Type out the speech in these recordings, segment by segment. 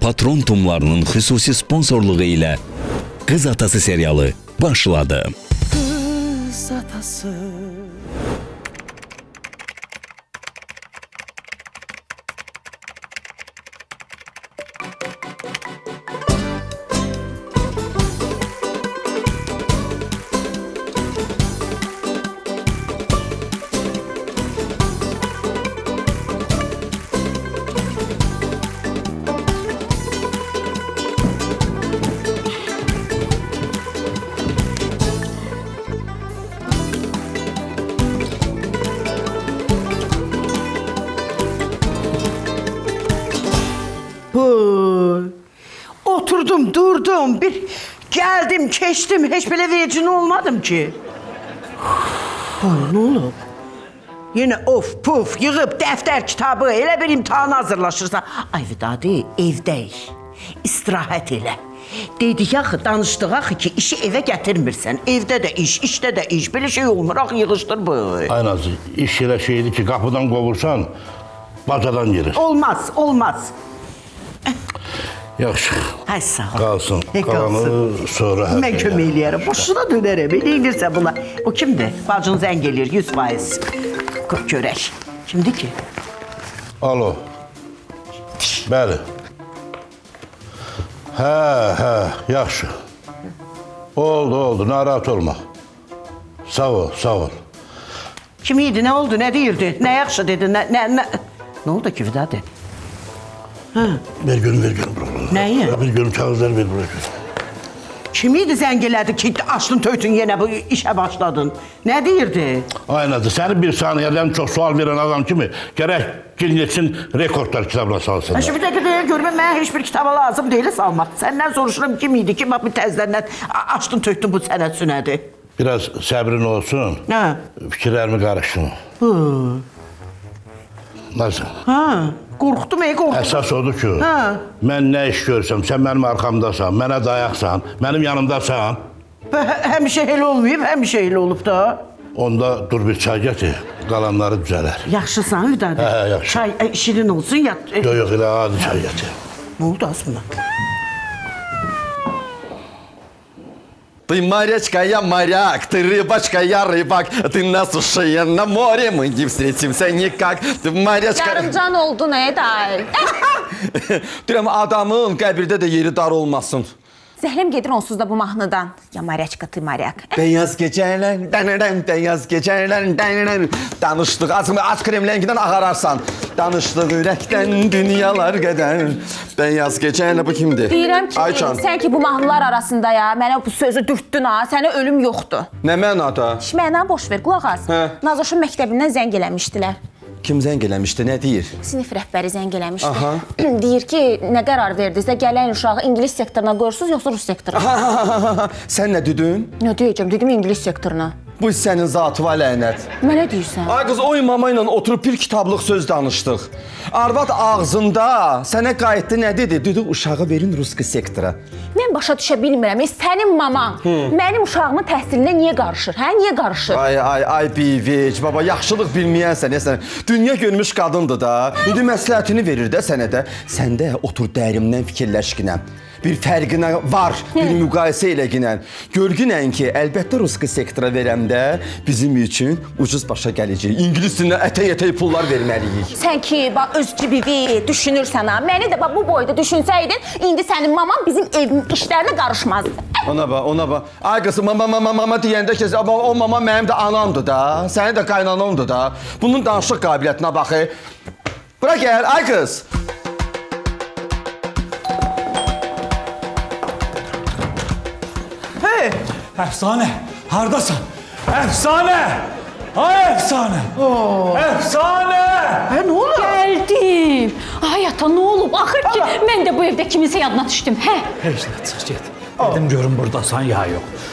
Patron Tumlarının xüsusi sponsorluğu ilə Qız Atası serialı başladı. Qız Atası. Oturdum, durdum, bir geldim, keçtim, hiç böyle vecin olmadım ki. Ne olub? Yine of puf yığıb dəftər kitabı, elə bir imtihana hazırlaşırsa. Ay Vidadi, evdəyik, istirahət elə. Dedik axı, danışdıq axı ki, işi evə gətirmirsən. Evdə də iş, işdə də iş, belə şey olmur, axı yığışdır bu. Ay Nazlı, iş elə şeydir ki, qapıdan qovursan, bacadan girir. Olmaz, olmaz. Yaxşı. Hay sağ ol. Qalsın. Qalanı sonra hər Mən kömək eləyərəm. Boşuna dönərəm. Eləyirsə buna. O kimdir? Bacın zəng eləyir 100%. Qır görək. Kimdir ki? Alo. Bəli. Hə, yaxşı. Oldu, narahat olma. Sağ ol. Kim idi, nə oldu, nə deyirdi? Nə yaxşı dedi, nə oldu ki Vidadi? Ver görüm bura. Nəyi? Bir görüm kağızları ver bura. Kim idi zəng elədi ki, açdın töydün yenə bu işə başladın? Nə deyirdi? Ay Nazlı, səni bir saniyədən çox sual verən adam kimi gərək Ginnesin rekordlar kitabına salsınlar. Şimdi bir dəqiqə görmə, mənə heç bir kitaba lazım deyil salmaq. Səndən soruşuram kim idi ki, bax bir təzlərdən açdın töydün bu sənət sünədi. Biraz səbrin olsun. Hə. Fikirlərimi qarışdırma. Nasıl? Qorxdum, qorxdum. Əsas odur ki, mən nə iş görsəm, sən mənim arxamdasan, mənə dayaqsan, mənim yanımdasan. Həmişə elə olmayıb, həmişə elə olub da. Onda dur bir çay gətir, qalanları düzələr. Yaxşısan Vidadi? Hə, yaxşı. Çay şirin olsun, yat. Yox, elə adi çay gətir. Ne oldu aslında? Ты морячка, я моряк, ты рыбачка, я рыбак. Ты на суше, я на море, мы не встретимся никак. Ты морячка... Yarımcan oldu ne dair? Deyirəm, adamın qəbirdə də yeri dar olmasın. Zəhləm gedir onsuz da bu mahnıdan. Ya maryaçka, ty maryak. Beyaz geceler, dənərən, beyaz geceler, dənərən. Danışdıq, aç kremləngidən ağararsan. Danışdıq ürəkdən dünyalar qədər. Beyaz geceler, bu kimdir? Deyirəm ki, Aycan. sən ki bu mahnılar arasında ya, mənə bu sözü dürtdün ha, sənə ölüm yoxdur. Nə mənada? Mənə boş ver, qulaq as. Nazoşun məktəbindən zəng eləmişdilər. Kim zəng eləmişdi, nə deyir? Sinif rəhbəri zəng eləmişdi. Deyir ki, nə qərar verdinizsə, gələn uşağı ingilis sektoruna qoyursunuz, yoxsa rus sektoruna? Sən nə dedin? Nə deyəcəm, dedim ingilis sektoruna. Bu sənin zatıva lənət. Mənə deyirsən? Ay qız, o mama ilə oturub bir kitablıq söz danışdıq. Arvad ağzında sənə qayıtdı, nə dedi? Dedi, uşağı verin ruski sektora. Mən başa düşə bilmirəm, sənin maman mənim uşağımın təhsilinə niyə qarışır? Hə, niyə qarışır? Ay bivec, baba, yaxşılıq bilməyənsən, sən dünya görmüş qadındır da. İndi məsləhətini verir də sənə də. Sən də otur dərimdən fikirləşginəm. Bir fərqinə var, bir müqayisə elə ginən. Görgünən ki, əlbəttə ruski sektora verəmdə bizim üçün ucuz başa gələcək. İngilis dilinə ətəy pullar verməliyik. Sən ki, bax, öz cibivi düşünürsən ha. Məni də bax, bu boyda düşünsəydin, indi sənin maman bizim evin işlərinə qarışmazdı. Ona bax. Ay qızım, mama deyəndə ki, o mama mənim də anamdır da, sənin də qaynanamdır da. Bunun danışıq qabiliyyətinə baxı. Bura gəl, ay qız. Əfsanə, hardasan? Əfsanə! Ay əfsanə! Əfsanə! Ne olur? Geldim. Ay ata ne olub? Axır ki mən də bu evdə kiminsə yadına düşdüm. Hə? Heç nə, çıx get. Dedim görüm buradasan ya yox.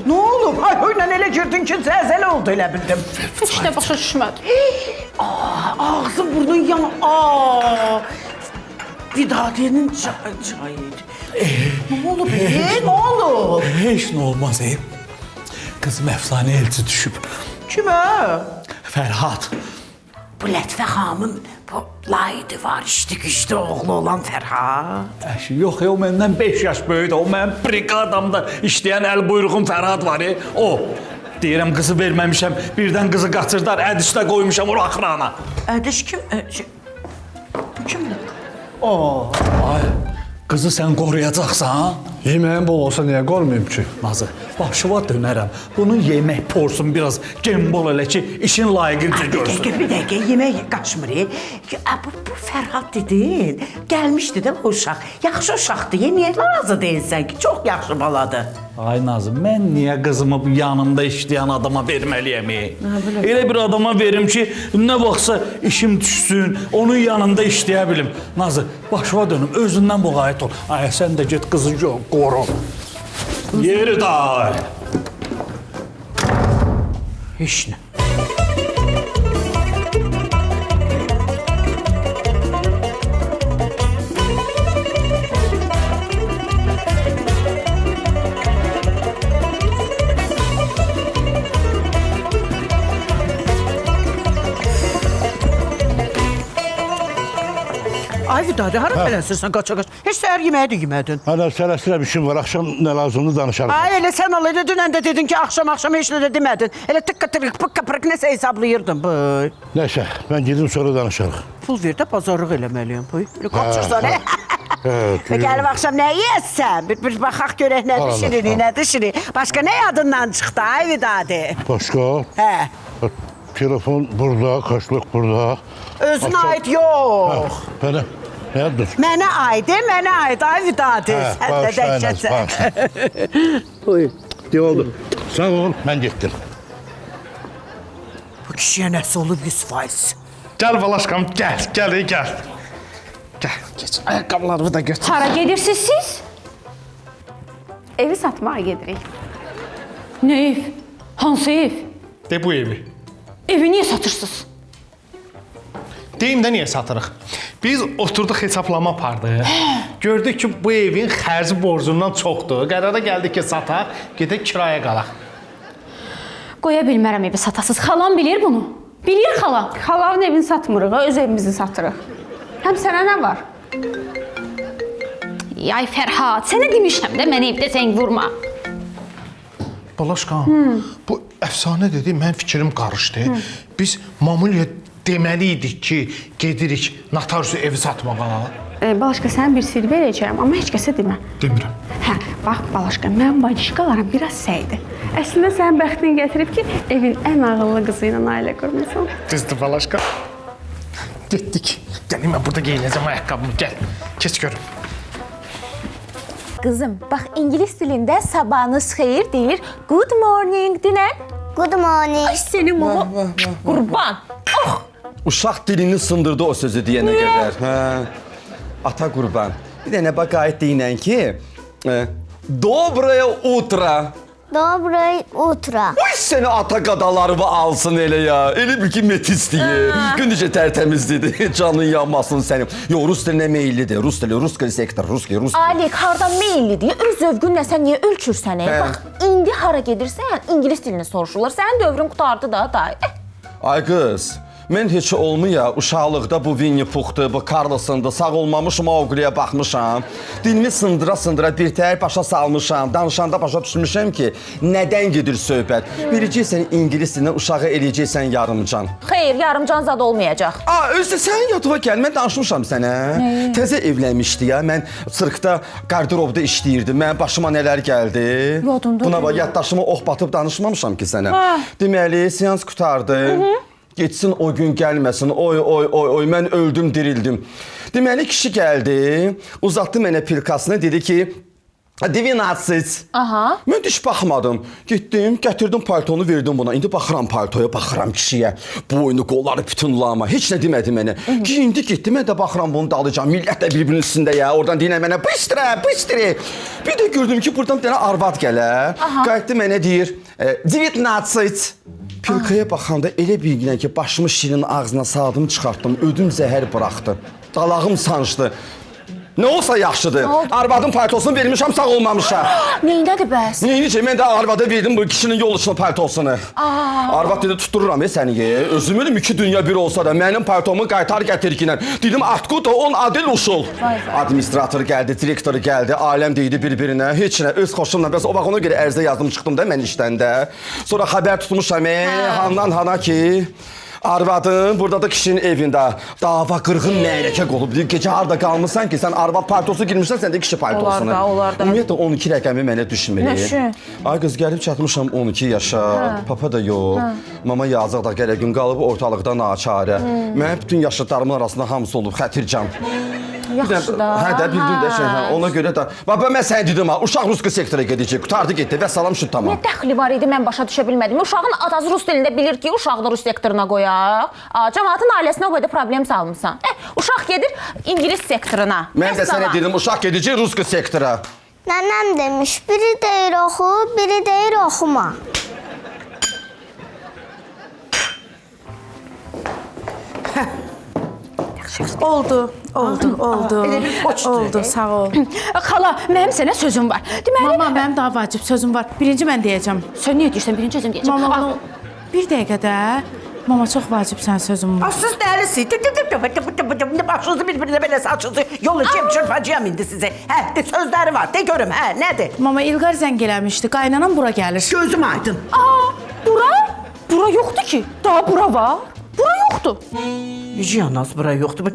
Ne olub? Ay oyla elə girdin ki zəlzələ oldu elə bildim. Heç də başa düşmədim. Ağzın burnun yan. Vidadi'nin çayıydı. Ne olub? Ne olub? Heç nə olmaz ey. Kızım əfsanə elçi düşüb. Kimə? Fərhad. Bu Lətfə xanımın Bu laydı var, işdi oğlu olan Fərhad. Yox, o məndən 5 yaş böyükdür. O mənim briqadamda işləyən əl buyruğum Fərhad var. O. Deyirəm qızı verməmişəm, birdən qızı qaçırdılar, ədişdə qoymuşam o axırana. Ədiş kim? Bu kimdir? Ay, qızı sən qoruyacaqsan? Yeməyin bol olsa niyə qormayım ki? Nazı, başıva dönərəm. Bunun yemək porsun biraz gembol elə ki, işin layiqincə görsün. Bir dəqiqə, yemək qaçmır. Bu Fərhad dedin, gəlmişdi də bu uşaq. Yaxşı uşaqdır, niyə narazı deyilsən ki? Çox yaxşı baladır. Ay Nazım, mən niyə qızımı bu yanımda işləyən adama verməliyəm? Elə bir adama verim ki, nə vaxtsa işim düşsün, onun yanında işləyə bilim. Nazı, başıma dönüm, özündən muğayət ol. Ay, sən də get qızı qoru. Yeri day. Heç nə. Ay Vidadi, hara tələsirsən qaça-qaç? Heç səhər yeməyi də yemədin. Hələ sələsirəm işim var, axşam nə lazımdır danışarım. Ay elə sən al, elə dünən də dedin ki, axşam heç nə də demədin. Elə tıqqı-tırıq, pıqqı-pırıq nəsə hesablayırdın. Bıy. Nəysə, mən gedim sonra danışarıq. Pul ver də bazarlıq eləməliyəm. Bıy. Elə qaçırsan, gülüm. Gəlib axşam nə yeyəsən? Bir baxaq görək nə düşürük, nə düşürük. Başqa nə yadından çıxdı, ay Vidadi? Başqa? Hə. Telefon burada, kaşlıq burada. Özünə aid yox. Mənə, nədir? Mənə aid, ay Vidadi. Sən də dəhşətsən. Buyur. Ne oldu? Sağ ol, mən getdim. Bu kişiyə nəsə olub 100%. Gəl balaşqam, gəl. Gəl. Gəl, geç. Ayaqqabılarımı da götür. Hara gedirsiniz siz? Evi satmağa gedirik. Ne ev? Hansı ev? De bu evi. Evi niyə satırsınız? Deyim də niyə satırıq? Biz oturduq hesablama apardıq. Gördük ki, bu evin xərci borcundan çoxdur. Qərara gəldik ki, sataq, gedək kiraya qalaq. Qoya bilmərəm evi satasız. Xalam bilir bunu. Bilir xalam. Xalavın evini satmırıq, öz evimizi satırıq. Həm sənə nə var? Ay Fərhad, sənə demişəm də mən evdə zəng vurma. Balaşqam, bu əfsanə dedi, mən fikrim qarışdı. Biz Mamulyaya deməli idik ki, gedirik notariusu evi satmağa. Balaşqa, sənə bir sir verəcəyəm, amma heç kəsə demə. Demirəm. Hə, bax Balaşqa, mən bacışqalarım biraz səydi. Əslində sənin bəxtin gətirib ki, evin ən ağıllı qızı ilə ailə qurmusan. Düzdür Balaşqa. Getdik. Gəlim mən burada geyinəcəm ayaqqabımı, gəl. Keç görüm. Qızım, bax ingilis dilində sabahınız xeyir deyir. Good morning dinən. Good morning. Ay senin baba qurban. Oh! Uşaq dilini sındırdı o sözü deyənə qədər. Hə. Ata qurban. Bir dənə bəqayət deyinən ki, Dobraya utro. Доброе утро. Ay səni ata qadalarımı alsın elə ya. Elə bil ki metis deyir. Gün necə tərtəmizdir. Canın yanmasın sənin. Yo, rus dilinə meyillidir. Rus dili, rus sektor, rus. Alik, hardan meyillidir? Öz zövqünlə sən niyə ölçürsən? Bax, indi hara gedirsən, ingilis dilini soruşurlar. Sənin dövrün qutardı da, day. Ay qız, mən heç olmaya uşaqlıqda bu Winnie Puh'dur, bu Carlson'dur, sağ olmamışım Maugli'yə baxmışam. Dilimi sındıra-sındıra bir təhər başa salmışam. Danışanda başa düşmüşəm ki, nədən gedir söhbət. Verəcəksən ingilis dilinə, uşağı eləyəcəksən yarımcan. Xeyr, yarımcan zad olmayacaq. Özdə sən yadıma gəl, mən danışmışam sənə. Təzə evlənmişdi ya, mən sırqda, qarderobda işləyirdim. Mənim başıma nələr gəldi. Yadımda Buna bax, yaddaşıma ox batıb danışmamışam ki sənə. Deməli, seans qutardı. Geçsin o gün gəlməsin, oy, mən öldüm, dirildim. Deməli, kişi gəldi, uzatdı mənə pilkasını, dedi ki, 12. Aha. Mən heç baxmadım. Getdim, gətirdim paltonu, verdim buna. İndi baxıram paltoya, baxıram kişiyə. Boynu, qolları bütün lama, heç nə demədi mənə. Giyindi, getdi, mən də baxıram bunu dalacam. Millət də bir-birinin üstündə ya, oradan deyinə mənə, bıstırı. Bir də gördüm ki, buradan bir dənə arvad gələ. Qayıtdı mənə deyir, 19. Pilkaya baxanda elə bilginən ki, başımı şirin ağzına saldım, çıxartdım, ödüm zəhər buraxdı. Dalağım sancdı. Nə olsa yaxşıdır. Arvadın paltosunu vermişəm, sağ olmamışam. Neyindədir bəs? Neyinəcək, mən də arvada verdim bu kişinin yol üçün paltosunu. Arvad dedi, tutdururam səni. Özümün 2 dünya bir olsa da mənim paltomu qaytar gətirginən. Dedim, Atkuta, on adil usul. Administrator gəldi, direktor gəldi, aləm deydi bir-birinə. Heç nə, öz xoşumla. Bəs o vaxt ona görə ərzə yazdım, çıxdım da mən işdən də. Sonra xəbər tutmuşam, handan hana ki... Arvadın burada da kişinin evində dava qırğın məyrəkə olub. Gecə harda qalmısan ki, sən arvad paltosu girmişsən, sən də kişi paltosunu. Olar da. Ümumiyyətlə 12 rəqəmi mənə düşmür. Nəşi? Ay qız gəlib çatmışam 12 yaşa. Papa da yox. Mama yazıq da gələ gün qalıb ortalıqda naçarə. Mənim bütün yaşıdlarımın arasında hamısı olub xətircan. Yaxşı da. Hə də bildin də şey, hə. Ona görə də baba mən sənə dedim ha, uşaq ruski sektora gedəcək. Qurtardı getdi və salam şu tamam. Nə dəxli var idi, mən başa düşə bilmədim. Uşağın atası rus dilində bilir ki, uşağı da rus sektoruna qoyaq. Cəmaatın ailəsinə o qədər problem salmısan. Uşaq gedir ingilis sektoruna. Mən də sənə dedim, uşaq gedəcək ruski sektora. Nənəm demiş, biri deyir oxu, biri deyir oxuma. Oldu. Elə bir poçdur. Oldu, sağ ol. Xala, mənim sənə sözüm var. Deməli, Mama, mənim daha vacib sözüm var. Birinci mən deyəcəm. sən niyə deyirsən? Birinci özüm deyəcəm. Mama, onu bir dəqiqədə. Mama, çox vacib sən sözüm var. Siz dəlisiniz. Başınızı bir-birinə belə saçınızı yolu çırpacağım indi sizə. Hə, sözləri var. De görüm, hə, nədir? Mama, İlqar zəng eləmişdi. Qaynanam bura gəlir. Gözüm aydın. Bura? Bura yoxdur ki. Daha bura var. Bura yoxdur. Yalnız bura yoxdur.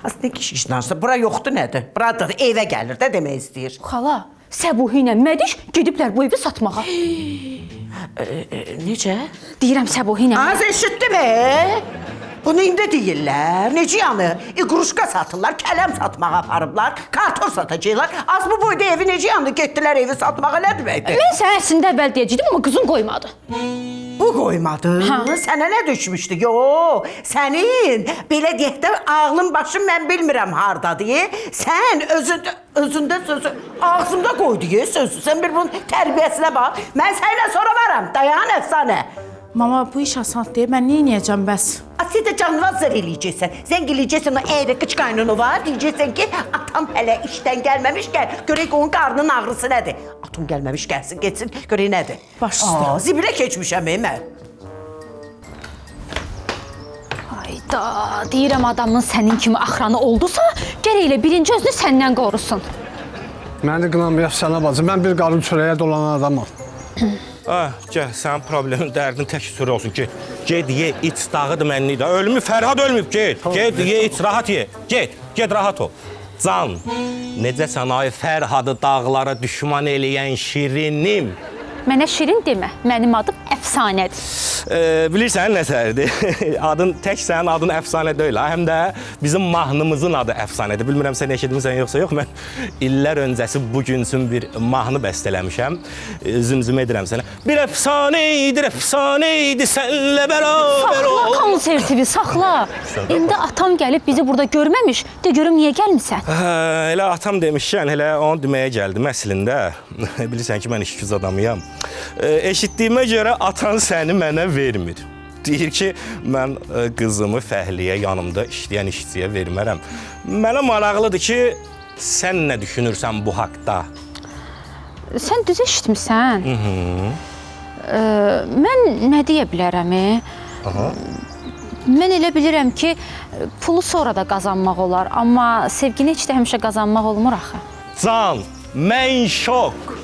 Aslında kişi işinarsa bura yoxdur nədir? Buradır, evə gəlir də demək istəyir. Xala, Səbuhi ilə Mədiş gediblər bu evi satmağa. Necə? Deyirəm Səbuhi ilə. Az eşitdim, Bunu indi deyirlər. Necə yanı? İqruşka satırlar, kələm satmağa aparıblar, kartof satacaqlar. Az bu boyda evi necə yandı? Getdilər evi satmağa, nə deməkdir? Mən sənə əslində əvvəl deyəcəkdim, amma qızın qoymadı. Bu qoymadı. Sənə nə düşmüşdü? Yo, sənin belə deyək də ağlın başın mən bilmirəm hardadır. Sən özündə sözü ağzımda qoydu sözü. Sən bir bunun tərbiyəsinə bax. Mən sənə sonra varam. Dayan əfsanə. Mama, bu iş asan deyil. Mən nə edəcəm bəs? Siz də canvaz zər eləyəcəksən. Zəng eləyəcəksən, o eyrə qıç qaynını var. Deyəcəksən ki, atam hələ işdən gəlməmişkən, görək onun qarnının ağrısı nədir? Atam gəlməmiş gəlsin, geçsin, görək nədir? Baş üstə. Zibilə keçmişəm mən. Ayda, deyirəm adamın sənin kimi axranı oldusa, gərək elə birinci özünü səndən qorusun. Məni qınamayaq sənə bacı, mən bir qarın çörəyə dolanan adamam. Gəl, sənin problemin, dərdin tək sürü olsun, get. Get, ye, iç, dağıdı mənlik də. Ölmüb, Fərhad ölmüb, get. Get, ye, iç, rahat ye. Get, rahat ol. Can, necəsən ay Fərhadı dağlara düşman eləyən şirinim? Mənə şirin demə, mənim adım əfsanədir. Bilirsən nəsədir? Adın tək sənin adın əfsanə deyil, həm də bizim mahnımızın adı əfsanədir. Bilmirəm sən eşitmirsən yoxsa yox, mən illər öncəsi bu gün üçün bir mahnı bəstələmişəm. Zümzüm edirəm sənə. Bir əfsanə idi sənlə bərabər ol. Saxla konsertivi, saxla. İndi atam gəlib bizi burada görməmiş, de görüm niyə gəlmirsən? Elə atam demişkən, elə onu deməyə gəldim əslində. Bilirsən ki, mən işgüz adamıyam. Eşitdiyimə görə atan səni mənə vermir. Deyir ki, mən qızımı Fəhliyə yanımda işləyən işçiyə vermərəm. Mənə maraqlıdır ki, sən nə düşünürsən bu haqda? Sən düz eşitmirsən. Mən nə deyə bilərəm? Mən elə bilirəm ki, pulu sonra da qazanmaq olar, amma sevgini heç də həmişə qazanmaq olmur axı. Can, mən şok,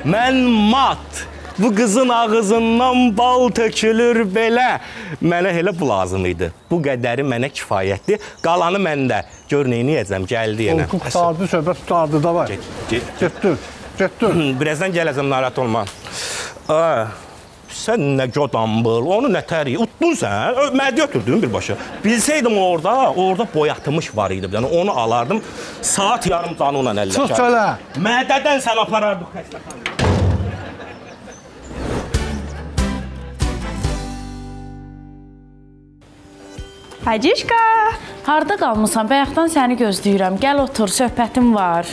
mən mat. Bu qızın ağzından bal tökülür belə. Mənə elə bu lazım idi. Bu qədəri mənə kifayətdir. Qalanı məndə. Gör neyniyəcəm, gəldi yenə. Qutardı, söhbət tutardı da var. Getdim. Birazdan gələcəm, narahat olma. Sən nə gödambıl, onu nə təri, utdun sən, mədi ötürdün birbaşa. Bilsəydim orada boyatılmış var idi. Yəni onu alardım, saat yarım canı ilə əlləşərdim. Sus söylə. Mədədən sən aparardıq xəstəxanaya. Hacişka, harda qalmısan? Bayaqdan səni gözləyirəm. Gəl otur, söhbətim var.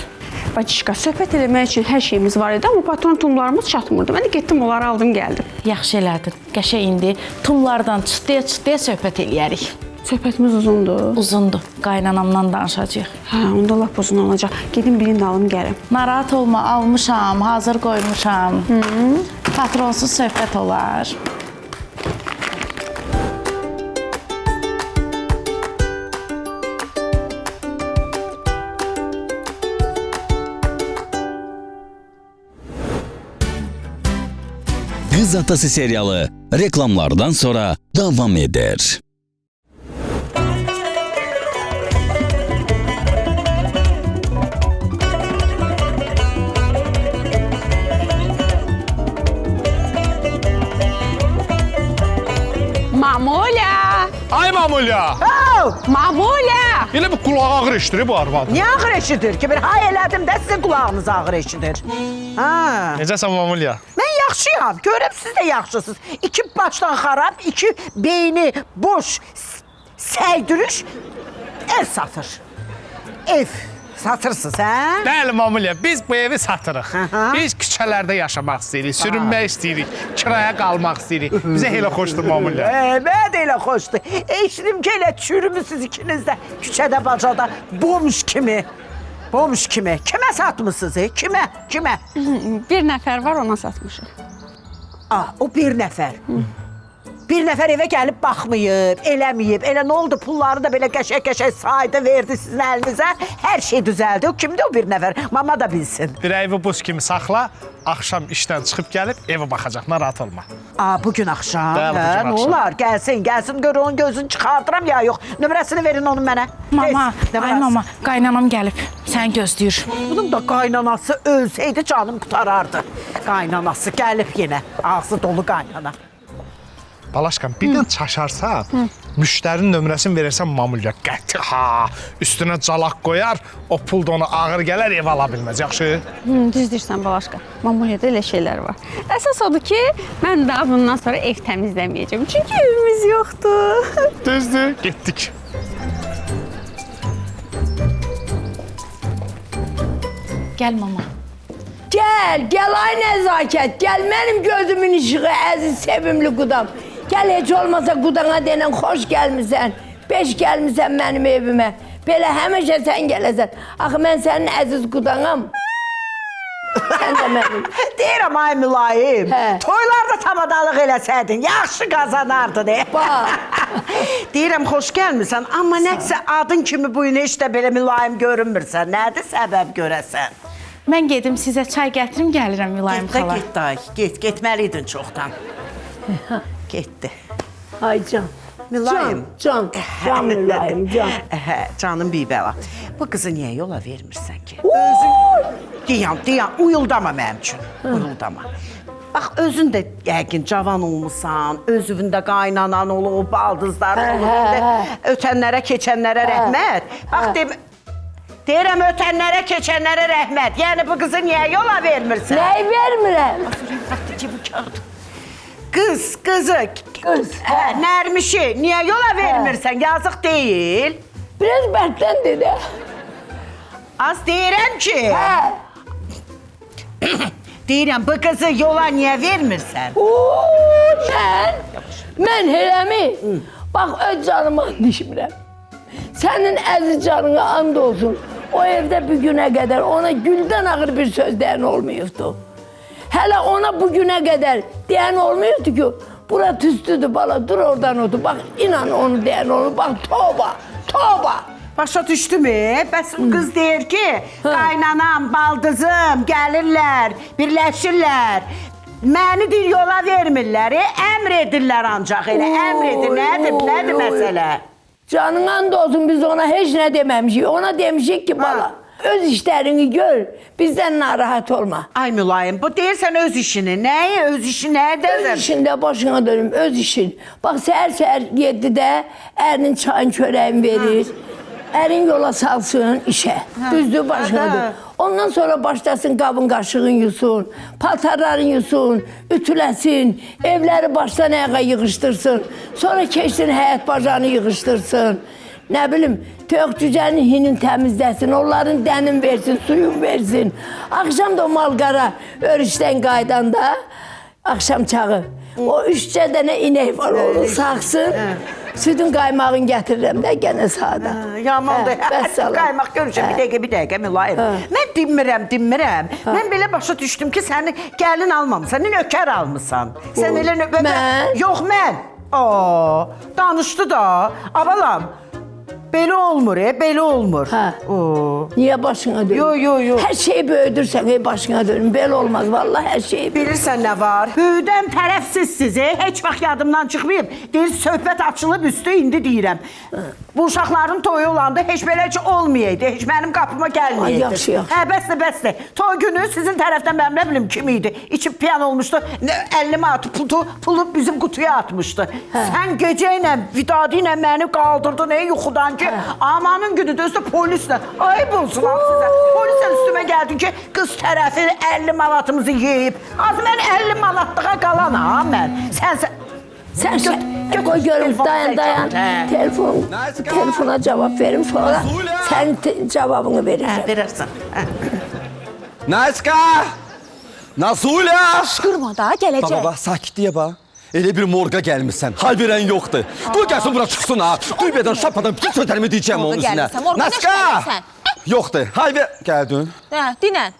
Bacışqa, söhbət eləmək üçün hər şeyimiz var idi, amma patron tumlarımız çatmırdı. Mən də getdim, onları aldım, gəldim. Yaxşı elədin. Qəşə indi tumlardan çıtlaya-çıtlaya söhbət eləyərik. Söhbətimiz uzundur. Uzundur. Qaynanamdan danışacağıq. Hə, onda lap uzun olacaq. Gedim birini də alım gəlim. Narahat olma, almışam, hazır qoymuşam. Patronsuz söhbət olar. Qız Atası serialı reklamlardan sonra devam eder. Mamulya! Ay Mamulya! Mamulya! Elə bir qulağı ağır eşidir bu arvad. Niyə ağır eşidir ki? Bir hay elədim də sizin qulağınız ağır eşidir. Ha. Necəsən Mamulya? Mən yaxşıyam. Görüm siz də yaxşısınız. İki başdan xarab, iki beyni boş səydürüş ev satır. Ev satırsınız, hə? Bəli Mamulya, biz bu evi satırıq. Biz küçələrdə yaşamaq istəyirik, sürünmək istəyirik, kiraya qalmaq istəyirik. Bizə elə xoşdur Mamulya. Mən də elə xoşdur. Eşidim ki, elə çürümüsünüz ikiniz də küçədə, bacada, bomş kimi. Bomş kimi. Kimə satmışsınız? Kimə? Kimə? Bir nəfər var, ona satmışıq. O bir nəfər. Bir nəfər evə gəlib baxmayıb, eləməyib. Elə nə oldu? Pulları da belə qəşəng-qəşəng saydı, verdi sizin əlinizə. Hər şey düzəldi. O kimdir o bir nəfər? Mama da bilsin. Bir evi buz kimi saxla, axşam işdən çıxıb gəlib evə baxacaq, narahat olma. Bugün axşam? Bəli, bugün axşam. Nə olar? Gəlsin, gör onun gözünü çıxardıram ya yox. Nömrəsini verin onun mənə. Mama, ay mama, qaynanam gəlib. Səni gözləyir. Bunun da qaynanası ölsəydi canım qutarardı. Qaynanası gəlib yenə. Ağzı dolu qaynana. Balaşqan, birdən çaşarsa, müştərinin nömrəsini verərsən Mamulya. Qəti ha, üstünə calaq qoyar, o pul da ona ağır gələr, ev ala bilməz, yaxşı? Düz deyirsən Balaşqa. Mamulyada elə şeylər var. Əsas odur ki, mən daha bundan sonra ev təmizləməyəcəm. Çünki evimiz yoxdur. Düzdür, getdik. Gəl mama. Gəl ay nəzakət, gəl mənim gözümün işığı, əziz, sevimli qudam. Gəl, heç olmasa qudana denən, xoş gəlmisən, beş gəlmisən mənim evimə. Belə həmişə sən gələsən. Axı, mən sənin əziz qudanam. Sən də mənim. Deyirəm, ay mülayim. Toylarda tamadalıq eləsəydin, yaxşı qazanardın. Deyirəm, xoş gəlmirsən, amma nəsə adın kimi bu gün heç də belə mülayim görünmürsən. Nədir səbəb görəsən? Mən gedim sizə çay gətirim, gəlirəm mülayim xala. Get, day, getməliydin çoxdan. Getdi. Ay can. Mülayim. Can mülayim, can. Canım bir bəla. Bu qızı niyə yola vermirsən ki? Özün, deyən, uyuldama mənim üçün. Uyuldama. Bax, özün də yəqin cavan olmusan, özüvündə qaynanan olub, baldızlar olub, ötənlərə, keçənlərə rəhmət. Bax, deyirəm, ötənlərə, keçənlərə rəhmət. Yəni, bu qızı niyə yola vermirsən? Nəyi vermirəm? Baxdı ki, bu kağıdı. Qızı, Nərmişi, niyə yola vermirsən? Yazıq deyil. Biraz bərtdən dedi. Az deyirəm ki. Deyirəm, bu qızı yola niyə vermirsən? Mən eləmi? Bax, öz canıma and içmirəm. Sənin əziz canına and olsun. O evdə bir günə qədər ona güldən ağır bir söz deyən olmayıbdı. Hələ ona bu günə qədər deyən olmayıbdı ki, bura tüstüdür bala, dur oradan otur. Bax, inan onu deyən olur, bax, toba. Başa düşdü mü? Bəs qız deyir ki, qaynanam, baldızım, gəlirlər, birləşirlər. Məni deyir, yola vermirlər, əmr edirlər ancaq elə, əmr edir, nədir məsələ? Canın and olsun, biz ona heç nə deməmişik, ona demişik ki, bala. Öz işlərini gör, bizdən narahat olma. Ay mülayim, bu deyirsən öz işini. Nəyi? Öz işi nədir? Öz işində başına dönüm, öz işin. Bax, səhər 7-də ərinin çayın çörəyin verir. Ərin yola salsın işə. Düzdür, başına dön. Ondan sonra başlasın qabın qaşığın yusun, paltarların yusun, ütüləsin, evləri başdan ayağa yığışdırsın. Sonra keçsin həyət bacanı yığışdırsın. Nə bilim, tök cücənin hinin təmizləsin, onların dənin versin, suyun versin. Axşam da o malqara örüşdən qaydanda, axşam çağı, o 3 dənə inək var, onu saxsın. Südün qaymağını gətirirəm də gənə sağda. Yamandır. Vəssalam. Qaymaq görürsən, bir dəqiqə Mülayim. Mən dinmirəm. Mən belə başa düşdüm ki, səni gəlin almamısan, nökər almısan. Sən elə Mən? Yox, mən. Danışdı da. Abalam. Belə olmur, belə olmur. Niyə başına dönüm? Yo. Hər şeyi böyüdürsən, başına dönüm. Belə olmaz, vallahi hər şeyi. Bilirsən nə var? Böyüdən tərəfsizsiz, heç vaxt yadımdan çıxmayıb. Deyir, söhbət açılıb üstü, indi deyirəm. Bu uşaqların toyu olanda heç beləcə olmayaydı, heç mənim qapıma gəlməyəydi. Yaxşı. Bəsdir. Toy günü sizin tərəfdən mən nə bilim kim idi? İçib piyan olmuşdu, 50 manat pulu bizim qutuya atmışdı. Sən gecə ilə, vidadi ilə məni qaldırdın, yuxudan ki, amanın günü də üstə polislə. Ayıb olsun sizə. Polislə üstümə gəldin ki, qız tərəfi 50 manatımızı yeyib. Az mən 50 manatlığa qalanam mən. Sən qoy görüm, dayan. Telefona cavab verim, sonra sənin cavabını verirəm. Verərsən. Naska! Nasuля! Qışqırma da, gələcək. Baba, sakitliyə bax. Elə bir morqa gəlmişsən. Hal verən yoxdur. Dur gəlsin bura çıxsın ha. Düybədən şapadan bütün sözlərimi deyəcəm onun üstünə. Naska! Yoxdur. Hal ver. Gəldin. Dinən.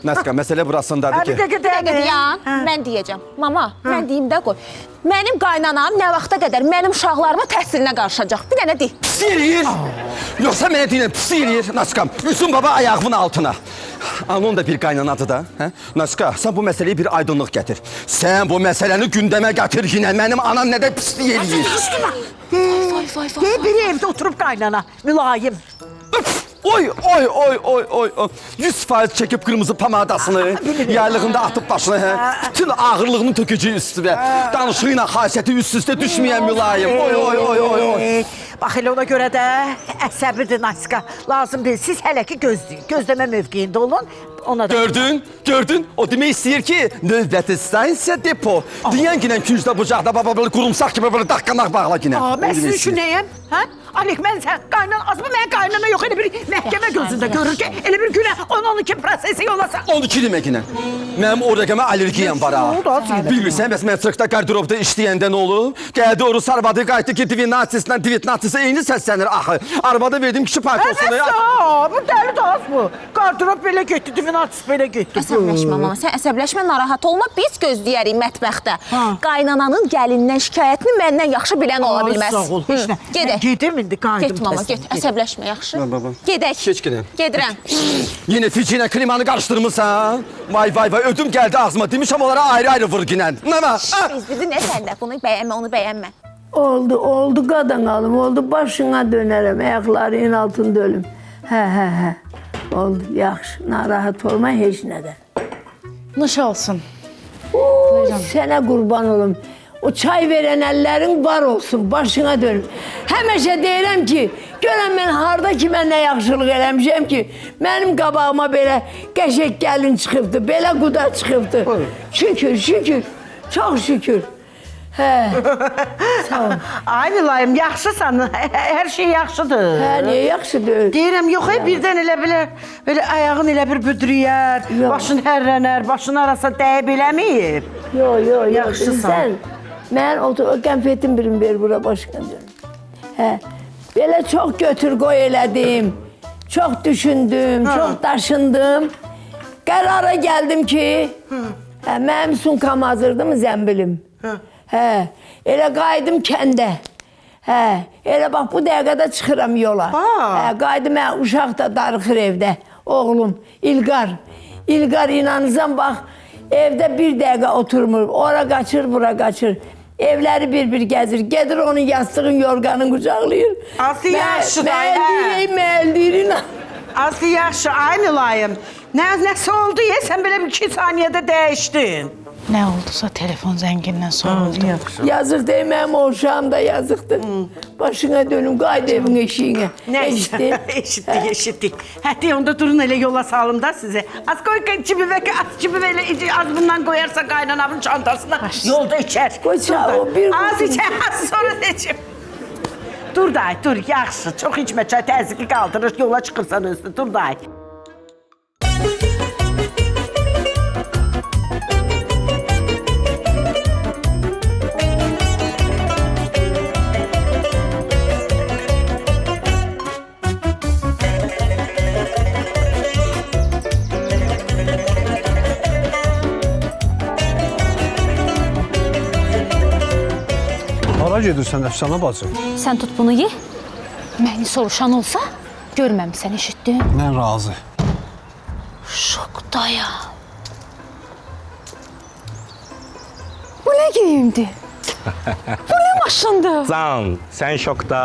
Naska, məsələ burasındadır ki. Bir dəqiqə dayan, mən deyəcəm. Mama, mən deyim də qoy. Mənim qaynanam nə vaxta qədər mənim uşaqlarımın təhsilinə qarışacaq. Bir dənə deyil. Pis eləyir. Yoxsa mənə deyilən pis eləyir. Naskam, Müslüm baba ayağımın altına. Onun da bir qaynanadır da. Naska, sən bu məsələyə bir aydınlıq gətir. Sən bu məsələni gündəmə gətir yine. Mənim anam nədə pislik eləyir. Bir evdə oturub qaynana, Mülayim. Oy. 100% çəkib qırmızı pamadasını, yaylığında atıb başını, bütün ağırlığını tökəcək üstünə. Danışığıyla xasiyyəti üst-üstə düşməyən Mülayim. Oy. Bax elə ona görə də əsəbirdir Naska. Lazım deyil. Siz hələ ki gözləyin. Gözləmə mövqeyində olun. Ona da... Gördün? O demək istəyir ki, növbəti stansiya depo. Deyən ki, küncdə bucaqda baba böyle qurumsaq kimi böyle daqqanaq bağla yine. Mən sizin üçün nəyəm? Alek, mən sən qaynana, azmı mən qaynana yox, elə bir məhkəmə gözündə görür ki, elə bir günə 10-12 prosesi yolasa. 12 demək yine. Mənim o rəqəmə allergiyam var ha. Bilirsən, bəs mən çırqda qardirobda işləyəndə nə olub? Gəldi oru sarvadı, qayıtdı ki, 19 eyni səslənir axı. Arvada verdim kişi paltosunu. Bu dəli də az bu. Qardirob belə getdi, 19 belə getdi. Əsəbləşmə mama, sən əsəbləşmə, narahat olma. Biz gözləyərik mətbəxdə. Qaynananın gəlindən şikayətini məndən yaxşı bilən ola bilməz. Sağ ol, heç nə. Gedək. Gedim indi qaydım. Get mama, get. Əsəbləşmə, yaxşı? Gedək. Keç gedəm. Gedirəm. Yine Fici ilə klimanı qarışdırmışsan. Vay, ödüm gəldi ağzıma. Demişəm onlara ayrı-ayrı vur ginən. Nəmə? Biz nə səndə? Bunu bəyənmə, onu bəyənmə. Oldu qadan alım, oldu başına dönərəm, ayaqlarının altında ölüm. Hə. Oldu, yaxşı, narahat olma heç nədən. Nuş olsun. Sənə qurban olum. O çay verən əllərin var olsun, başına dönüm. Həməşə deyirəm ki, görəm mən harda kimə nə yaxşılıq eləmişəm ki, mənim qabağıma belə qəşək gəlin çıxıbdı, belə quda çıxıbdı. Şükür, çox şükür. Sağ ol. Ay Mülayim, yaxşısan, hər şey yaxşıdır. Niyə yaxşıdır? Deyirəm, yox, birdən elə belə ayağın elə bir büdrüyər, başın hərrənər, başın arasa dəyib eləməyib. Yox, yaxşısan. Mən o qənfetin birini ver bura başına dönüm. Belə çox götür qoy elədim, çox düşündüm, çox daşındım. Qərara gəldim ki, mənim sumkam hazırdı mı zəmbilim? Elə qaydım kəndə. Elə bax bu dəqiqədə çıxıram yola. Qaydım uşaq da darıxır evdə. Oğlum İlqar. İlqar inanırsan bax evdə bir dəqiqə oturmur. Ora qaçır, bura qaçır. Evləri bir gəzir. Gedir onun yastığın, yorganın qucaqlayır. Aslı yaxşı da. Məldiyir. Aslı yaxşı, ay Mülayim. Nəsə oldu ya, sən belə bir 2 saniyədə dəyişdin. Nə oldusa telefon zəngindən sonra oldu. Yazıq deyil, mənim o uşağım da yazıqdır. Başına dönüm, qaydı evin eşiyinə. Eşitdik. Hətta onda durun elə yola salım da size. Az koy cibi və az bundan koyarsa qaynanamın çantasına yolda içər. Az içər, az sonra seçim. Dur, yaxşı. Çox içmə, çay təzyiqi qaldırır, yola çıxırsan özünü. Dur, Hara gedirsən Əfsanə bacı? Sən tut bunu ye. Məni soruşan olsa, görməmisən, eşitdin? Mən razı. Şokdayam. Bu nə geyimdir? Bu nə maşındır? Can, sən şokda?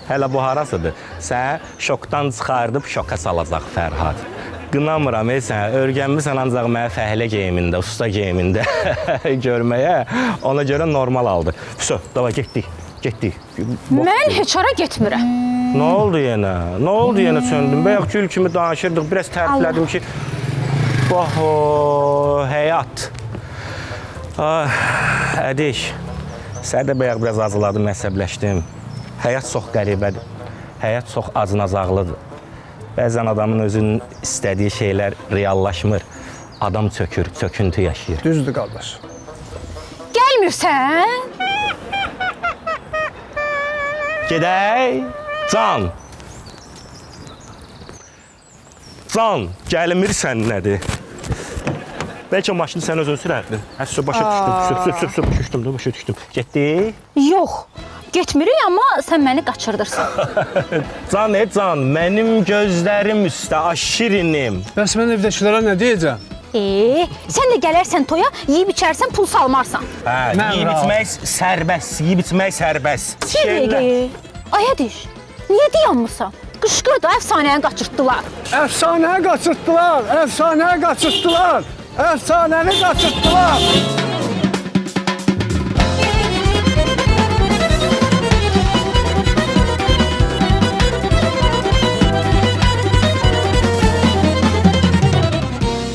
Hələ bu harasıdır? Sən şokdan çıxardıb şoka salacaq Fərhad. Qınamıram, sən örgənmisən ancaq mənə fəhlə geyimində, usta geyimində görməyə. Ona görə normal aldı. Vəsə, dava getdik. Mən heç ara getmirəm. Nə oldu yenə? Nə oldu yenə söndüm? Bayaq gül kimi danışırdıq, biraz təriflədim ki... Bax o, həyat. Ədiş, sən də bayaq biraz acıladım, əsəbləşdim. Həyat çox qəribədir. Həyat çox acınacaqlıdır. Bəzən adamın özünün istədiyi şeylər reallaşmır. Adam çökür, çöküntü yaşayır. Düzdür qardaş. Gəlmirsən? Gedək. Can. Can, gəlmirsən nədir? Bəlkə maşını sən özün sürərdin. Həsə başa düşdüm. Getdik. Yox, getmirik, amma sən məni qaçırdırsan. Can, mənim gözlərim üstə aşirinim. Bəs mən evdəkilərə nə deyəcəm? Sən də gələrsən toya, yeyib içərsən, pul salmarsan. Yeyib içmək sərbəst. Ay Ədiş, niyə dayanmısan? Qışqır da, əfsanəni qaçırtdılar. Əfsanəni qaçırtdılar.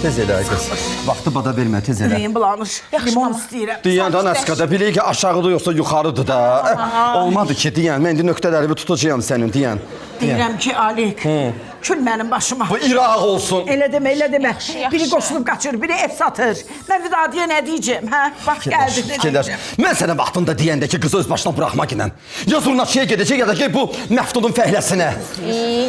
Tez elə qız. Vaxtı bada vermə, tez elə. Ürəyim bulanır. Limon istəyirəm. Deyəndə nəskada bilək ki, aşağıda yoxsa yuxarıdır da. Olmadı ki, deyən. Mən indi nöqtələri tutacağam sənin, deyən. Deyirəm ki, Alik, kül mənim başıma. Bu İraq olsun. Elə demə. Biri qoşulub qaçır, biri ev satır. Mən Vidadiyə nə deyəcəm, hə? Bax, gəldi, nə deyəcəm. Mən sənə vaxtında deyəndə ki, qızı öz başına buraxmaq ilə. Ya zurnaçıya gedəcək, ya da ki, bu məftunun fəhləsinə.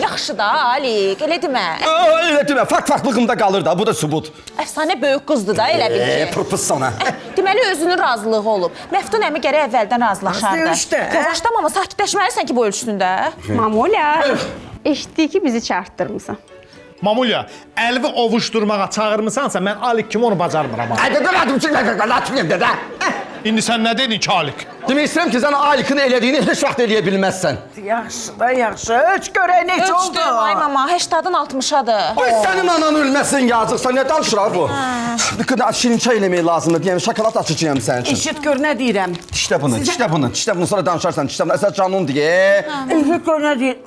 Yaxşı da, Alik, elə demə. Elə demə, farklığımda qalır da, bu da sübut. Əfsanə böyük qızdır da, elə bil ki. Pırpız sana. Deməli, özünün razılığı olub. Məftun əmi gərək əvvəldən razılaşardı. Yavaşdan, amma sakitləşməlisən ki, bu ölçüsündə. Mamulya, eşitdik ki, bizi çağırtdırmısan. Mamulya, əlvi ovuşdurmağa çağırmısansa, mən Alik kimi onu bacarmıram. Dedim ki, İndi sən nə dedin ki, Alik? Demək istəyirəm ki, sən Alikin elədiyini heç vaxt eləyə bilməzsən. Yaxşı. Ölç görək necə oldu. Ay mama, 80-dan 60-adır. Ay, sənin anan ölməsin yazıqsan, nə danışırar bu? Bir qədər şirin çay eləmək lazımdır, deyəm, şokolad açacağım sənin üçün. İşit gör nə deyirəm. Dişlə bunu, sonra danışarsan, əsas canın deyə. İşit gör nə deyir.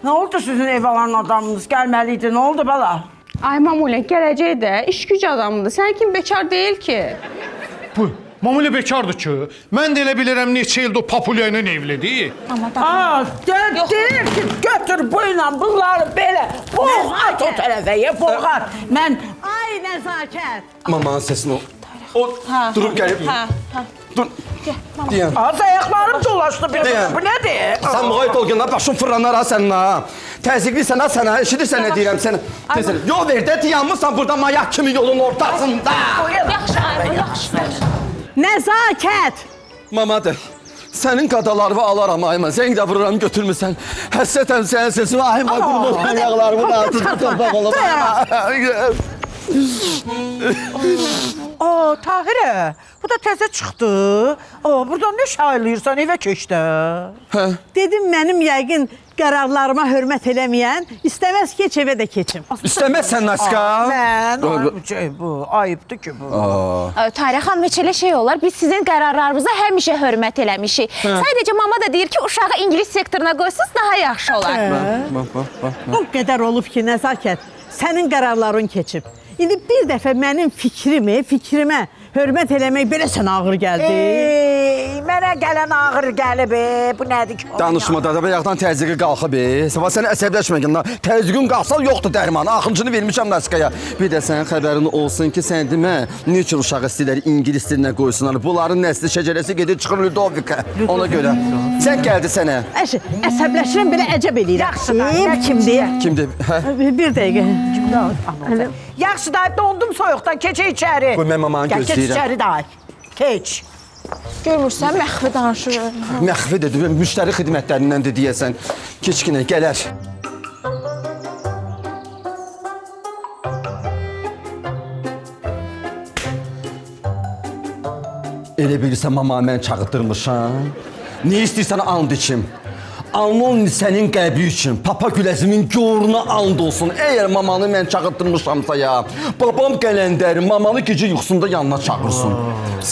Nə oldu sizin ev alan adamınız? Gəlməli idi, nə oldu bala? Ay Mamulya, gələcək də iş güc adamıdır. Sən kim bekar deyil ki? Bu, Mamulya bekardır ki. Mən də elə bilirəm neçə ildir o Papulya ilə evlidir. Deyir ki, götür bu ilə bunları belə. Boğar o tərəfəyə, boğar. Mən... Ay, nəzakət. Mamanın səsini o durub gəlib. Dur. Deyən. Az ayaqlarım dolaşdı bir. Bu nədir? Sən müğayət ol günlər, başın fırlanar ha sənin ha. Təzyiqlisən ha sənə, eşidirsən nə deyirəm sənə. Yol ver də, dayanmışsan burada mayak kimi yolun ortasında. Yaxşı. Nəzakət. Mamadır. Sənin qadalarını alaram ayma, zəng də vururam götürmüsən. Həssətən sənin səsini ayma, qurmaq ayaqlarımı da atıb torpaq olub. Tahirə, bu da təzə çıxdı. Buradan nə şairləyirsən, evə keçdə. Dedim, mənim yəqin qərarlarıma hörmət eləməyən istəməz ki, evə də keçim. İstəməzsən Naska? Mən, bu, ayıbdır ki bu. Tahirə xanım, heç elə şey olar. Biz sizin qərarlarınıza həmişə hörmət eləmişik. Sadəcə mama da deyir ki, uşağı İngilis sektoruna qoysunuz, daha yaxşı olar. O qədər olub ki, nəzakət, sənin qərarların keçib. İndi bir dəfə mənim fikrimə hörmət eləmək belə sənə ağır gəldi. Mənə gələn ağır gəlib, bu nədir ki? Danışmada da bayaqdan təzyiqi qalxıb. Sabah sən əsəbləşməyən, təzyiqin qalsa yoxdur dərmanı. Axıncını vermişəm Naskaya. Bir də sənin xəbərin olsun ki, sən demə, niçin uşaq istəyirlər İngilis dilinə qoysunlar. Bunların nəsli şəcərəsi gedir, çıxır Ludovika. Ona görə. Sən gəldi sənə. Əsəbləşirəm, belə əcəb eləyirəm. Kimdir? Kimdir? Bir dəqiqə. Yaxşı da, dondum soyuqdan, keçə içəri. Qoy mən mamanı gözləyirəm. Gəl, keç içəri da. Keç. Görmürsən, məxfi danışır. Məxfi dedi, müştəri xidmətlərindən de deyəsən. Keçkinə gələr. Elə bilirsən mama mən çağıtdırmışam. Ne istəyirsən and içim. Alnın sənin qəbri üçün, papa güləzimin goruna and olsun. Əgər mamanı mən çağıtdırmışamsa ya, babam Qələndəri mamanı gecə yuxusunda yanına çağırsın.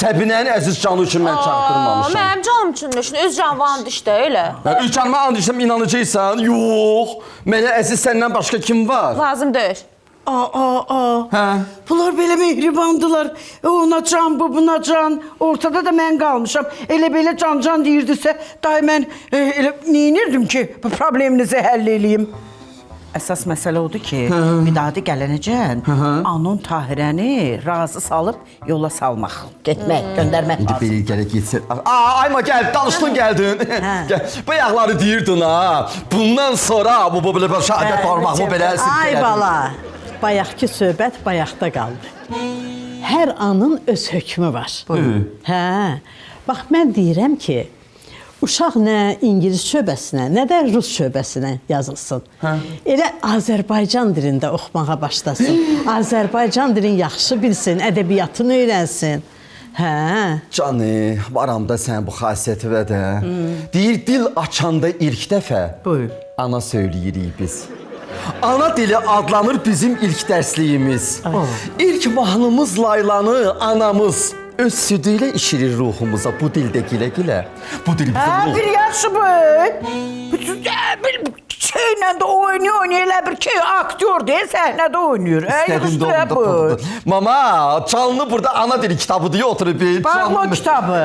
Səbinənin əziz canı üçün mən çağıtdırmamışam. Mənim canım üçün düşün, öz canıma and içdə, elə. Mən öz canıma and içsəm inanacaqsan? Yox. Mənə əziz səndən başqa kim var? Lazım deyil. Hə? Bunlar belə mehribandılar. Ona can, bu buna can. Ortada da mən qalmışam. Elə belə can deyirdisə, day mən elə neyinirdim ki, bu probleminizi həll eləyim. Əsas məsələ odur ki, Vidadi gələnəcən Anon Tahirəni razı salıb yola salmaq, getmək, göndərmək lazım. İndi belə gələk getsin. Ayma gəl, danışdın gəldin. Bu ayaqları deyirdin ha. Bundan sonra bu belə şəhadət parmağımı belə silkələdim. Ay bala, bayaqki söhbət bayaqda qaldı. Hər anın öz hökmü var. Hə, bax mən deyirəm ki, uşaq nə İngilis şöbəsinə, nə də Rus şöbəsinə yazılsın. Elə Azərbaycan dilində oxumağa başlasın. Azərbaycan dilini yaxşı bilsin, ədəbiyyatını öyrənsin. Hə. Canı, varam da sən bu xasiyyətivə də. Deyir, dil açanda ilk dəfə ana söyləyirik biz. Ana dili adlanır bizim ilk dərsliyimiz. İlk mahnımız Laylanı anamız öz südü ilə işirir ruhumuza bu dildə gilə-gilə. Bu dil bizim ruh. Bir yaxşı bu. Bir şeylə də oynuyor, elə bir ki, aktyor deyil, səhnədə oynayır. İstədim də onda bu. Mama, canlı burada ana dili kitabı diye oturup bir... Bağla o kitabı.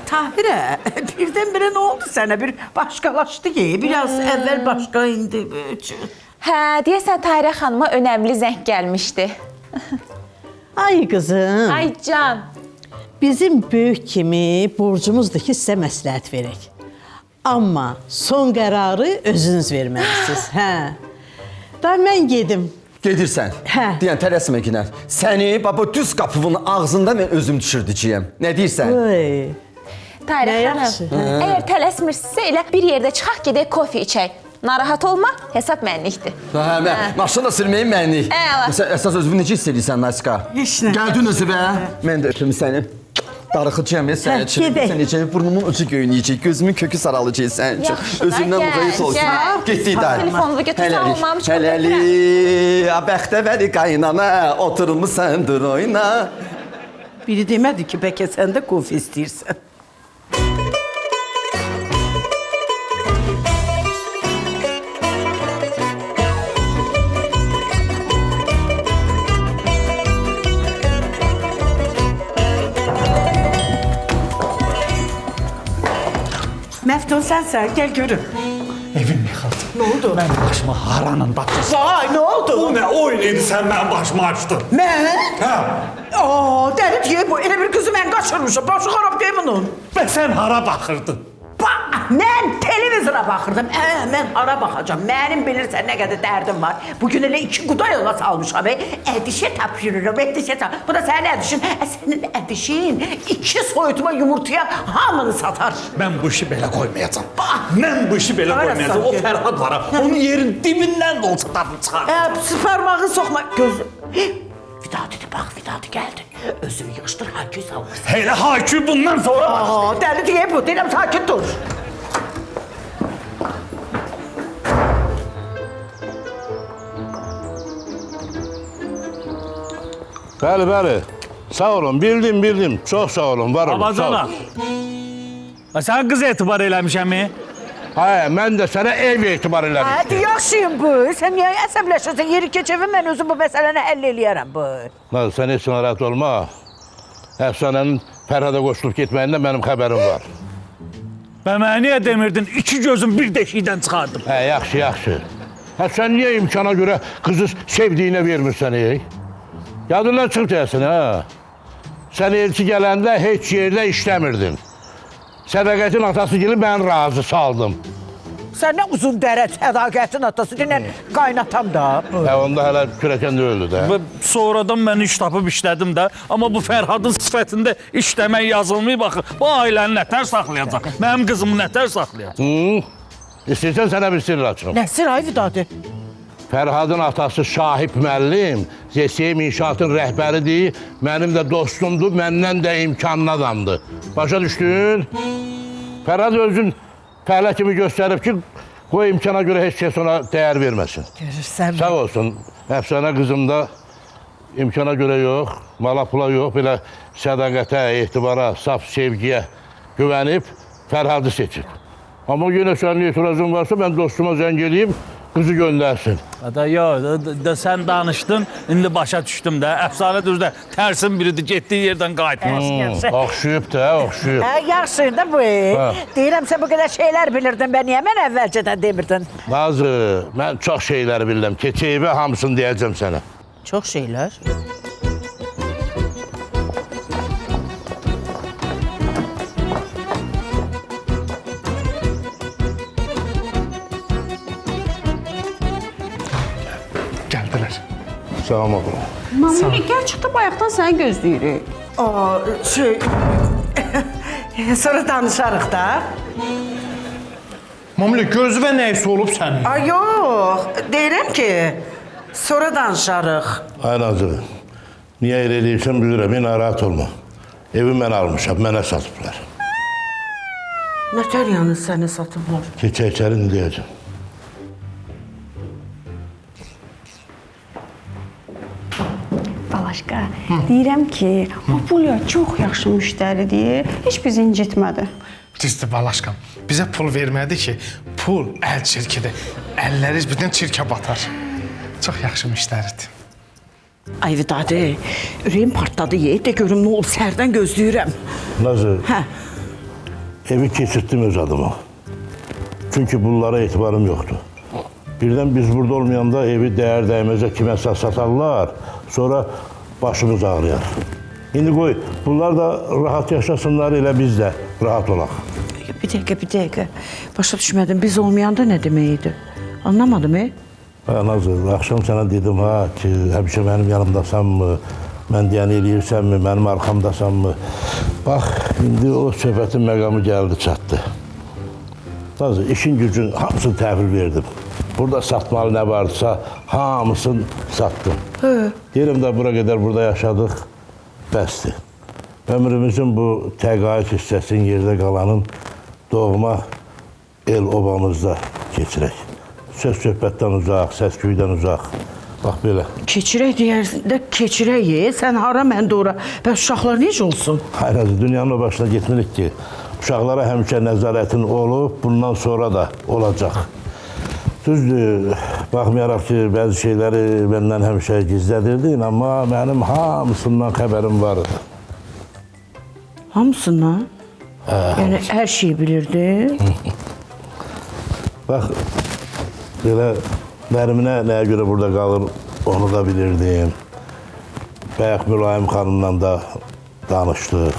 Tahirə, birdən-birə nə oldu sənə? Bir başqalaşdı ki, biraz əvvəl başqa indi. Hə, deyəsən Tahirə xanıma önəmli zəng gəlmişdi. Ay qızım. Ay can. Bizim böyük kimi borcumuzdur ki, sizə məsləhət verək. Amma son qərarı özünüz verməlisiniz. Hə. Da mən gedim. Gedirsən. Deyən tələsmə ki, səni baba düz qapının ağzında mən özüm düşürdücəyəm. Nə deyirsən? Tahirə xanım, əgər tələsmirsinizsə elə bir yerdə çıxaq gedək kofe içək. Narahat olma, hesab mənlikdir. Maşını da sürməyin mənlik. Əsas özümü necə hiss edirsən, Naska? Heç nə. Gəldin özü bə. Mən də öpüm səni. Darıxıcıyam ya sənin üçün. Sən necə burnumun ucu göynəyəcək, gözümün kökü saralacaq sənin üçün. Özündən müğayət olsun. Getdik də. Telefonumu götürsən olmam çıxıb. Hələli, bəxtəvəri qaynana, oturmusandır oyna. Biri demədi ki, bəlkə sən də kofe istəyirsən. Məftun sənsən, gəl görüm. Evim yıxıldı. Nə oldu? Mən başıma haranın batırsan. Vay, nə oldu? Bu nə oyun idi sən mənim başıma açdın? Mən? Hə. Dəli deyək bu, elə bir qızı mən qaçırmışam, başı xarab deyil bunun. Və sən hara baxırdın? Mən televizora baxırdım. Mən hara baxacam? Mənim bilirsən nə qədər dərdim var. Bugün elə 2 quda yola salmışam. Ədişə tapşırıram, ədişə tapşırıram. Bu da sənin ədişin. Sənin ədişin 2 soyutma yumurtaya hamını satar. Mən bu işi belə qoymayacam. Mən bu işi belə qoymayacam. O Fərhad var. Onun yerin dibindən də olsa tapıb çıxar. Parmağını soxma. Gözüm. Vidadidir, bax, Vidadi gəldi. Özünü yığışdır, haykü salırsan. Elə haykü bundan sonra başlayır. Dəli deyək bu, deyirəm, sakin dur. Bəli. Sağ olun, bildim. Çox sağ olun, var olun. Babacana, sən qız etibar eləmişəm mi? Hə, mən də sənə ev etibar eləmişəm. Hə, yaxşıyım bu. Sən niyə əsəbləşirsən? Yeri keçəvim, mən özüm bu məsələni həll eləyərəm bu. Sən heç narahat olma. Əfsanənin Fərhada qoşulub getməyində mənim xəbərim var. Və mənə niyə demirdin? 2 gözüm bir deşikdən çıxardım. Hə, yaxşı. Hə, sən niyə imkana görə qızı sevdiyinə vermirsən, Yadından çıxıb deyəsin, hə? Sən elçi gələndə heç yerdə işləmirdin. Sədaqətin atası gəlib mən razı saldım. Sən nə uzun dərə sədaqətin atası dinən qaynatam da. Onda hələ kürəkən deyildi də. Və sonradan mən iş tapıb işlədim də. Amma bu Fərhadın sifətində işləmək yazılmayıb baxın. Bu ailəni nətər saxlayacaq? Mənim qızımı nətər saxlayacaq? İstəyirsən sənə bir sirr açım. Nə sir ay Vidadi? Fərhadın atası Şahib müəllim, ZSM İnşaatın rəhbəridir, mənim də dostumdur, məndən də imkanlı adamdır. Başa düşdün? Fərhad özün fəhlə kimi göstərib ki, qoy imkana görə heç kəs ona dəyər verməsin. Görürsən. Sağ olsun, əfsanə qızım da imkana görə yox, mala pula yox, belə sədaqətə, etibara, saf sevgiyə güvənib Fərhadı seçib. Amma yenə sənin etirazın varsa, mən dostuma zəng edeyim, qızı göndərsin. Sən danışdın, indi başa düşdüm də. Əfsanə düzdə tərsin biridir, getdiyi yerdən qayıtmaz. Oxşuyub da, oxşuyub. Yaxşı da bu. Deyirəm, sən bu qədər şeylər bilirdin, mən niyə mən əvvəlcədən demirdin? Nazı, mən çox şeylər bilirəm. Keçəyibə hamısını deyəcəm sənə. Çox şeylər? Salam oğlum. Mamuli, gerçəkdə bayaqdan səni gözləyirik. Sonra danışarıq da. Mamuli, gözünə nəysə olub sənin? Ay yox, deyirəm ki, sonra danışarıq. Ay Nazı, niyə elə eləyirsən bilirəm, narahat olma. Evi mən almışam, mənə satıblar. Nətər yəni səni satıblar? Keçə içəri deyəcəm. Balaşqa, deyirəm ki, Mamuli çox yaxşı müştəridir, heç bizi incitmədi. Düzdür, Balaşqam. Bizə pul vermədi ki, pul əl çirkidir. Əlləri birdən çirkə batar. Çox yaxşı müştəridir. Ay Vidadi, ürəyim partladı, de görüm nə olub, sərdən gözləyirəm. Nazı, evi keçirtdim öz adıma. Çünki bunlara etibarım yoxdur. Birdən biz burada olmayanda evi dəyər dəyməzə kiməsə satarlar, sonra başımız ağrıyar. İndi qoy, bunlar da rahat yaşasınlar, elə biz də rahat olaq. Bir dəqiqə. Başa düşmədim, biz olmayanda nə deməkdir? Anlamadım, Nazır, axşam sənə dedim ki, həmişə mənim yanımdasanmı, mən deyəni eləyirsənmi, mənim arxamdasanmı? Bax, indi o söhbətin məqamı gəldi, çatdı. Nazır, işin gücün hamısını təhvil verdim. Burada satmalı nə varsa, hamısını satdım. Deyirəm də bura qədər burada yaşadıq, bəsdir. Ömrümüzün bu təqaüd hissəsinin yerdə qalanın doğma el obamızda keçirək. Söz-söhbətdən uzaq, səs-küydən uzaq. Bax belə. Keçirək deyəndə keçirək, sən hara, mən də ora. Bəs uşaqlar necə olsun? Hayır, dünyanın o başına getmirik ki, uşaqlara həmişə nəzarətin olub, bundan sonra da olacaq. Düzdür, baxmayaraq ki, bəzi şeyləri məndən həmişə gizlədirdin, amma mənim hamısından xəbərim vardı. Hamısından? Yəni, hər şeyi bilirdin? Bax, belə Nərminə nəyə görə burada qalır, onu da bilirdim. Bayaq Mülayim xanımla da danışdıq.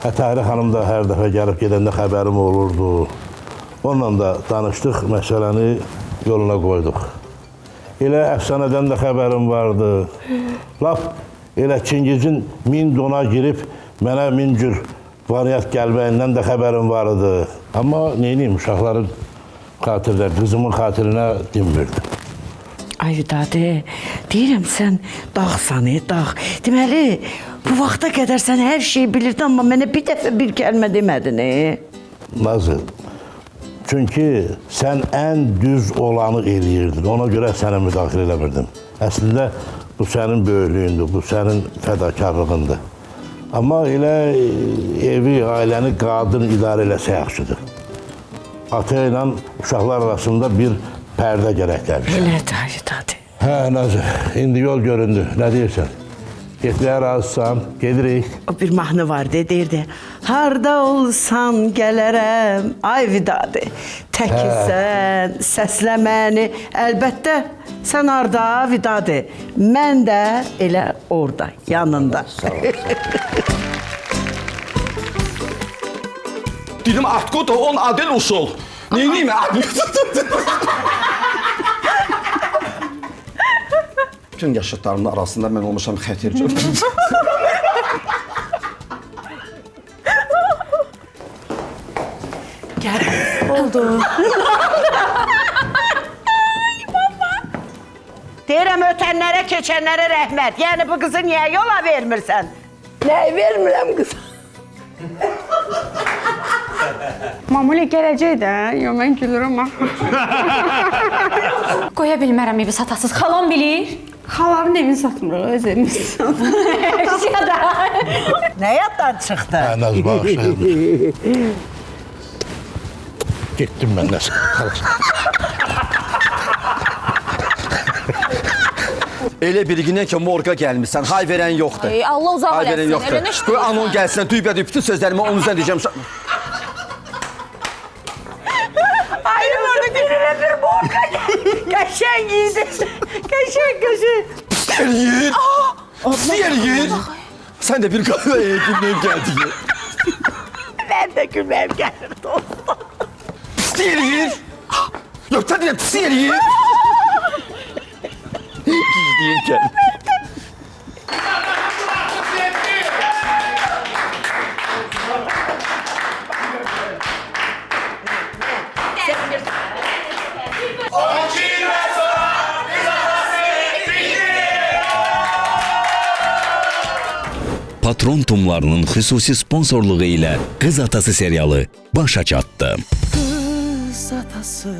Tahirə xanım da hər dəfə gəlib gedəndə xəbərim olurdu. Onunla da danışdıq, məsələni yoluna qoyduq. Elə əfsanədən də xəbərim vardı. Lap elə Çingizin 1000 dona girib mənə 1000 cür variant gəlməyindən də xəbərim vardı. Amma neyniyim, uşaqların xatirinə, qızımın xatirinə dinmirdim. Ay Vidadi, deyirəm sən dağsan, dağ. Deməli, bu vaxta qədər sən hər şeyi bilirdin, amma mənə bir dəfə bir kəlmə demədin, Nazı, çünki sən ən düz olanı eləyirdin, ona görə sənə müdaxilə eləmirdim. Əslində, bu sənin böyüklüyündür, bu sənin fədakarlığındır. Amma elə evi, ailəni qadın idarə eləsə yaxşıdır. Ata ilə uşaqlar arasında bir pərdə gərəkləmiş. Elədir, ay Vidadi. Nazı, indi yol göründü, nə deyirsən? Getməyə razısan, gedirik. O bir mahnı vardı, deyirdi. Harda olsan gələrəm, ay Vidadi. Təkisən, səslə məni. Əlbəttə, sən harda, Vidadi. Mən də elə orada, yanında. Dedim, Atko da on adel usul. Neyniyim? Bütün yaşıtlarımın arasında mən olmuşam xətircə. Oldu. Deyirəm ötənlərə, keçənlərə rəhmət. Yəni bu qızı niyə yola vermirsən? Nəyi vermirəm qız? Mamule gələcək də. Yo, mən gülürəm ha. Qoya bilmərəm evi satasız. Xalam bilir. Xaların evini satmırıq, öz evimizi satmırıq. Nə yaddan çıxdı? Naz bağışlayın. Getdim mən nəsə. Elə bir günə ki, morqa gəlmişsən, hay verən yoxdur. Ey, Allah uzaq Hay verən eləsin. yoxdur. Elə nə Qoy işləyirsən? anon gəlsin, düybə-düy bütün sözlərimi onun üzrə deyəcəm. Hayır orada gününe bir morga gel. Qəşəng yedi. Qəşəng. Pisler yiyir. Pisler yiyir. Sen de bir kahve gülmeyim geldi ya. Ben de gülmeyim gelir dostum. Pisler yiyir. Yok sen de pisler yiyir. Giydiğim geldi. Patron Tumlarının xüsusi sponsorluğu ilə Qız Atası serialı başa çatdı. Qız atası